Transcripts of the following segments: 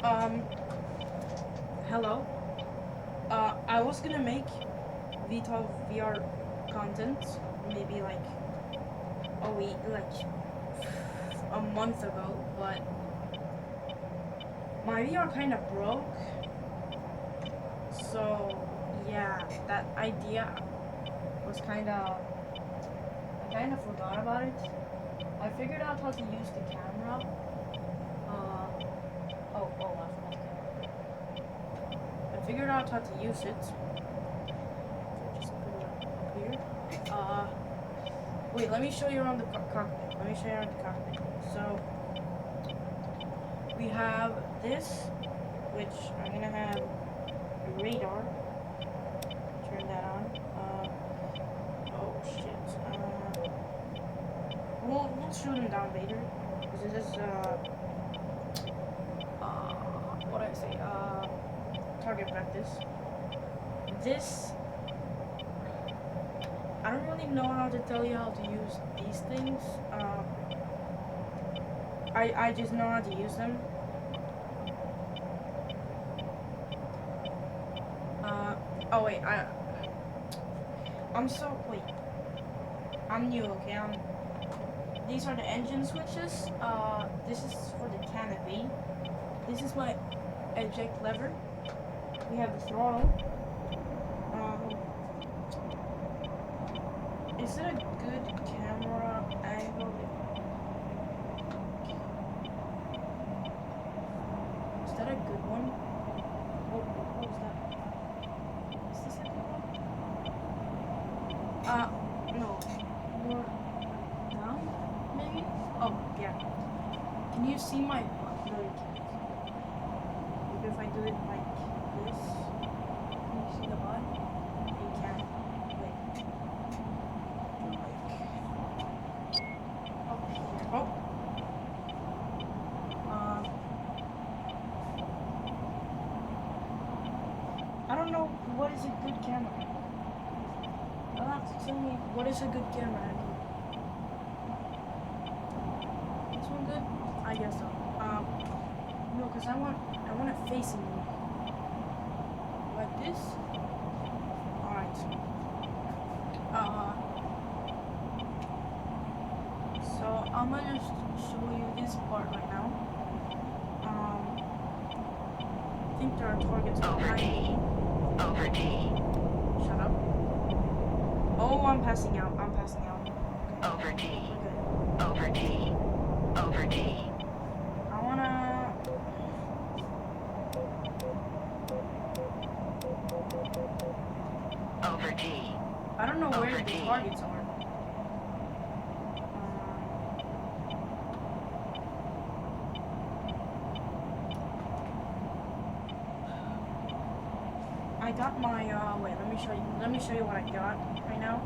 Um, hello. I was gonna make VTOL VR content maybe like a week, like a month ago, but my VR kind of broke. So yeah, that idea was I kind of forgot about it. I figured out how to use the camera. I forgot the camera. I figured out how to use it. So just put it up here. Wait, let me show you around the cockpit. Let me show you around the cockpit. So we have this, which I'm gonna have a radar. Turn that on. Oh shit. We'll shoot him down later. Because this is what do I say? Target practice. This, I don't really know how to tell you how to use these things. I just know how to use them. Oh wait, wait. I'm new, okay? These are the engine switches. This is for the canopy. This is my eject lever. We have the throttle. Is it a good camera angle? Is that a good one? What was that? Is this a good one? No. More down, maybe? Oh, yeah. Can you see my butt? No, you can't. Maybe if I do it like this, can you see the butt? You can't. Wait. Oh. I don't know what is a good camera. You'll have to tell me what is a good camera angle. This one good? I guess so. No, cause I want it facing me. Like this. Alright. So I'm gonna just show you this part right now. I think there are targets behind me. Over T. Shut up. Oh, I'm passing out. Over T. Okay. Over T. Over T. I wanna. Over T. I don't know where Over the T. targets are. I got my. Wait. Let me show you what I got right now.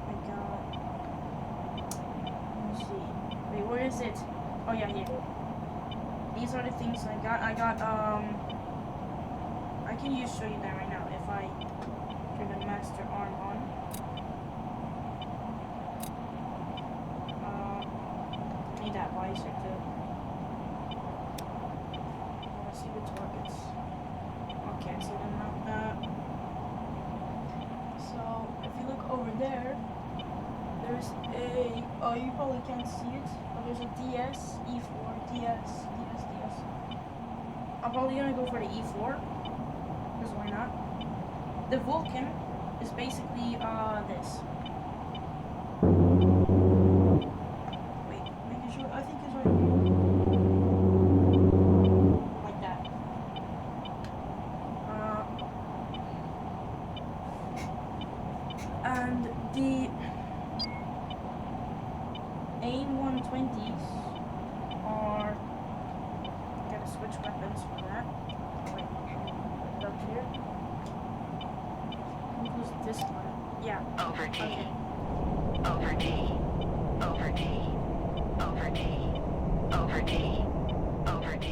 I got. Let me see. Wait, where is it? Oh yeah, here. These are the things I got. I can just show you that right now if I turn the master arm on. Need that visor too. I wanna see the targets. Okay, I see them now. So if you look over there, there's a. Oh, you probably can't see it, but there's a DS, E4, DS. I'm probably gonna go for the E4. Because why not? The Vulcan is basically this. Wait, making sure. I think it's right here. Like that. And the AIM 120s are. Gotta switch weapons for that. Wait, put it up here. Who's this one? Yeah. Over T. Okay. Over T. Over T. Over T. Over T. Over T.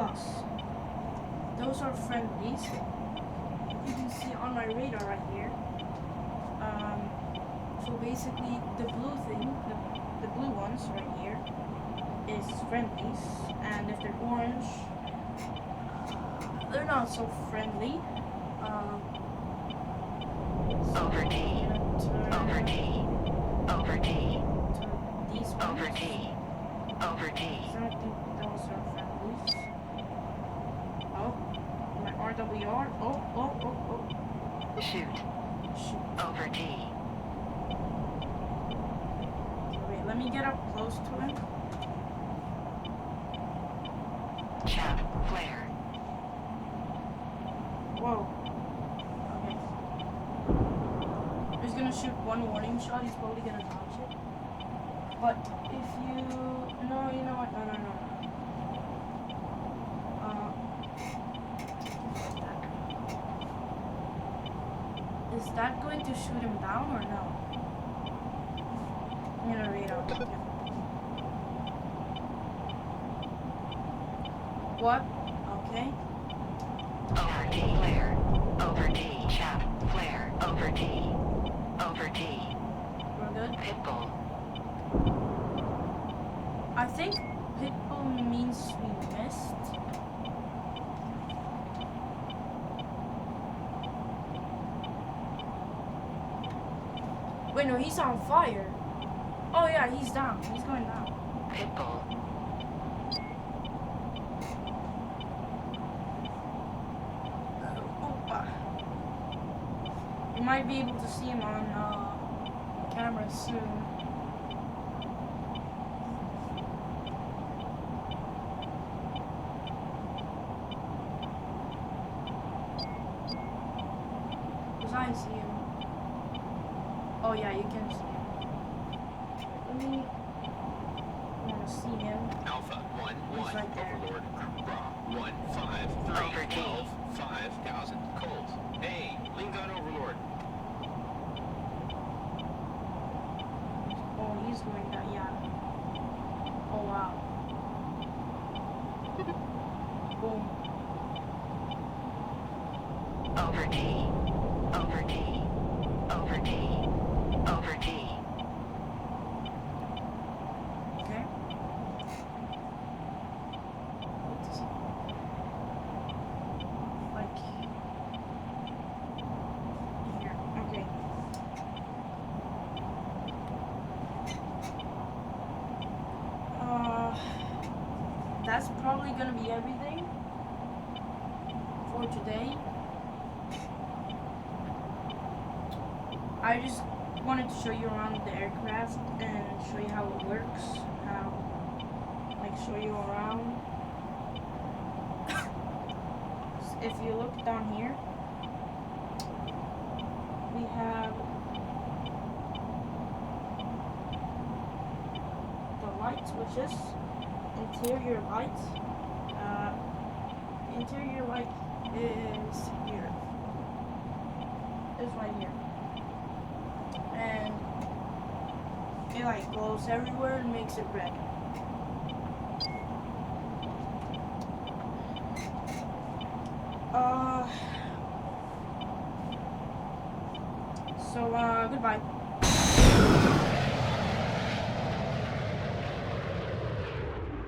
plus. Those are friendlies. You can see on my radar right here. So basically, the blue thing, the blue ones right here, is friendlies, and if they're orange, they're not so friendly. Over T. Over T. Over T. These ones. Over T. Over T. I don't think those are friendlies. Oh, my RWR. Oh. Shoot. Shoot. Over T. Okay, wait, let me get up close to him. Chap. Flare. Whoa. Okay. He's gonna shoot one warning shot. He's probably gonna dodge it. But if you... No, you know what? No. Is that going to shoot him down or no? I'm gonna read out. What? Okay. Over T. Flare. Over T. Chap. Flare. Over T. Over T. We're good. Pitbull. I think Pitbull means we missed. Wait, no, he's on fire. Oh yeah, he's down. He's going down. Pitbull. You might be able to see him on camera soon. Cause I see him. Oh yeah, you can see him. Let me. I wanna see him. Alpha 1-1, He's right there. Overlord, Bra 1-5-3-12, 5,000, Colt. Hey, lean gun Overlord. Oh, he's going down. Yeah. Oh wow. Boom. Over T. Over T. Over T. Over T. Okay. Like here. Okay. That's probably gonna be everything for today. I just wanted to show you around the aircraft and show you how it works. Show you around. If you look down here, we have the lights, which is interior lights. Interior light is here. It's right here. And it like glows everywhere and makes it red. So goodbye.